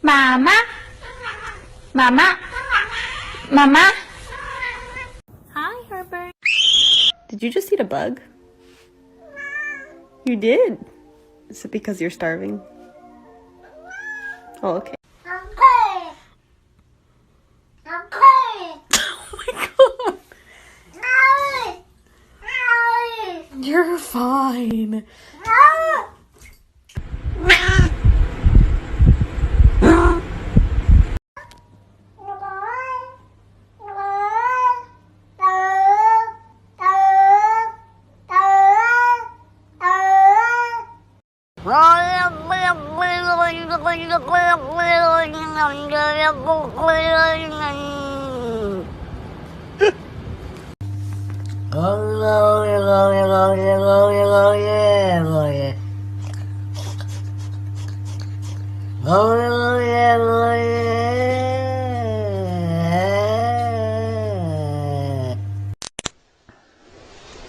Mama? Mama? Mama? Hi, Herbert. Did you just eat a bug? You did. Is it because you're starving? Oh, okay. Oh my god. You're fine.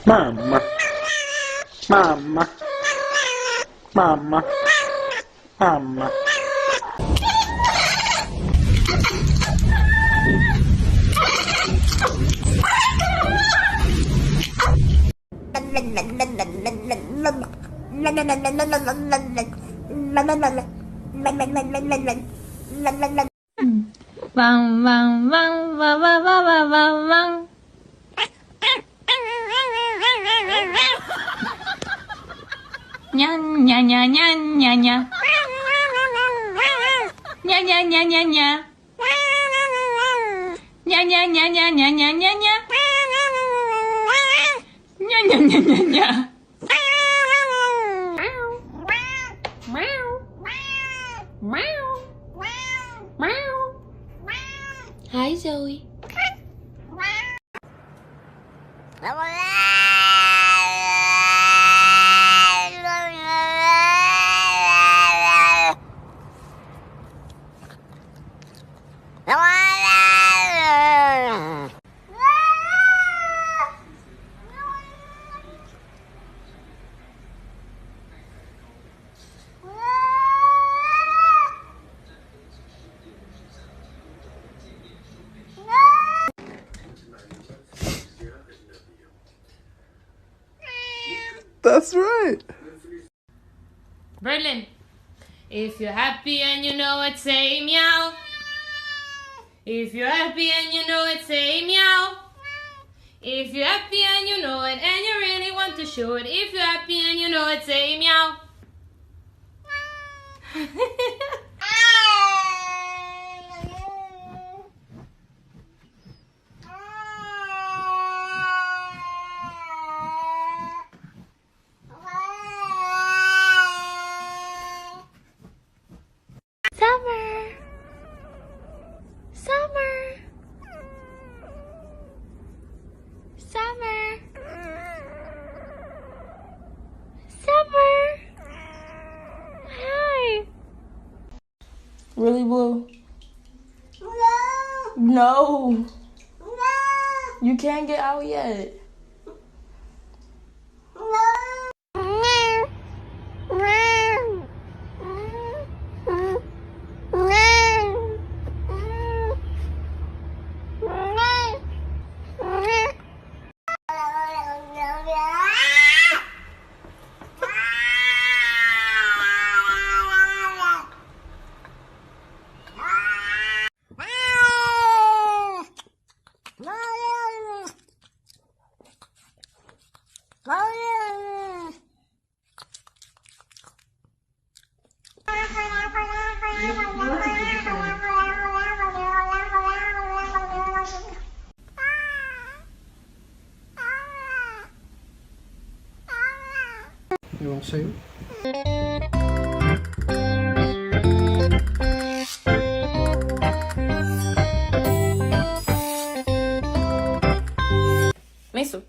Mama, mama, mama, mama. Vang, vang, vang, vang, vang, vang, vang, vang. Nya, nya, nya, nya, nya, nya. Nya, nya, nya, nya, nya. Nya, nya, nya, nya, nya, nya, nya, nya. Nya, nya, nya, nya, nya. Hi, Zoe. That's right. Berlin. If you're happy and you know it, say meow. If you're happy and you know it, say meow. If you're happy and you know it and you really want to show it, if you're happy and you know it, say meow. Summer. Summer. Summer. Summer. Hi. Really, Blue? No. You can't get out yet. You want to say it? Mason.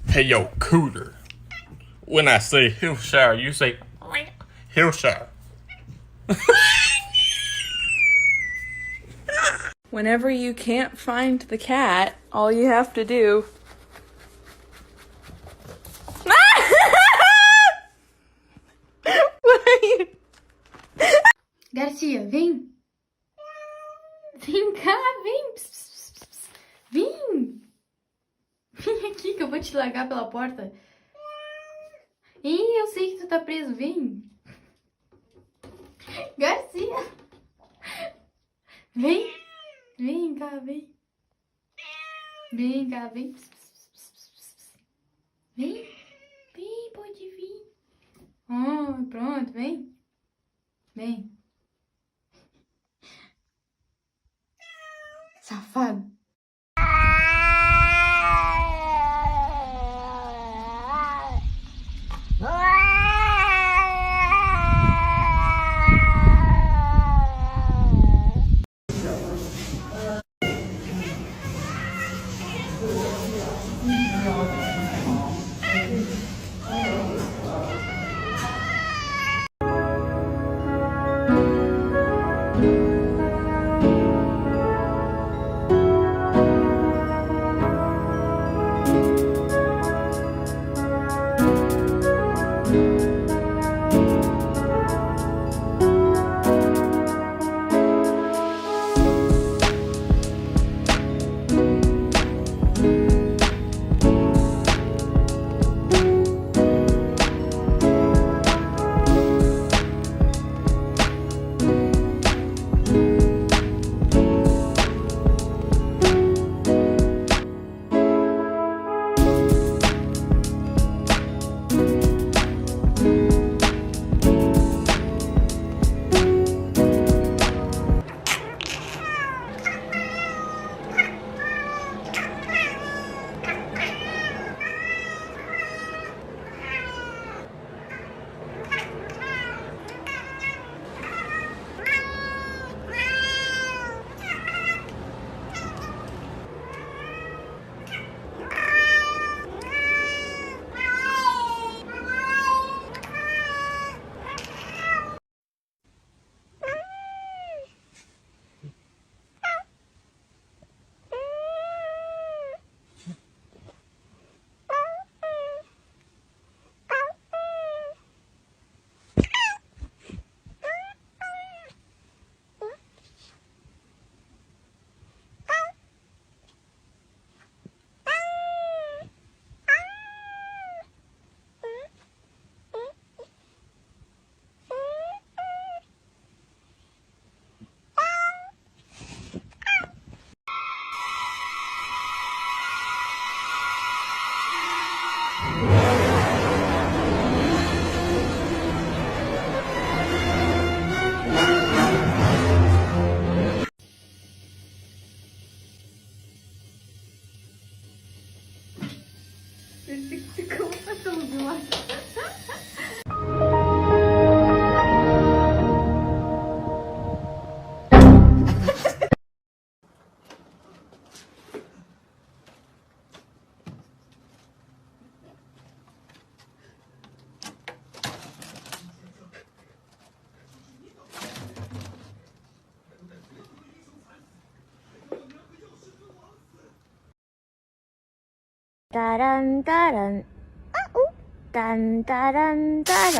Hey yo, Cooter. When I say Hillshire, you say Hillshire. Whenever you can't find the cat, all you have to do... What are you... Garcia, vem. Vem cá, vem. Pss, pss, pss, pss. Vem. Vem aqui que eu vou te largar pela porta. Ih, eu sei que tu tá preso, vem. Garcia. Vem. Vem cá, vem. Vem cá, vem. Pss, pss, pss, pss, pss. Vem. Vem, pode vir. Oh, pronto, vem. Vem. Safado. Dun dun dun. Uh-oh. Dun dun dun dun.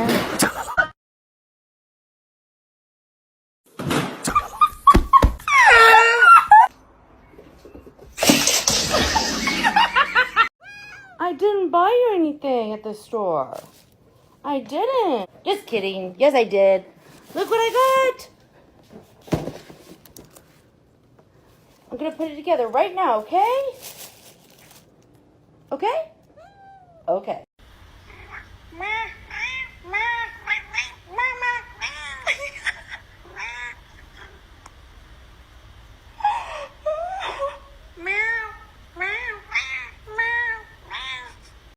I didn't buy you anything at the store. I didn't. Just kidding. Yes, I did. Look what I got. I'm gonna put it together right now, okay? Okay? Okay.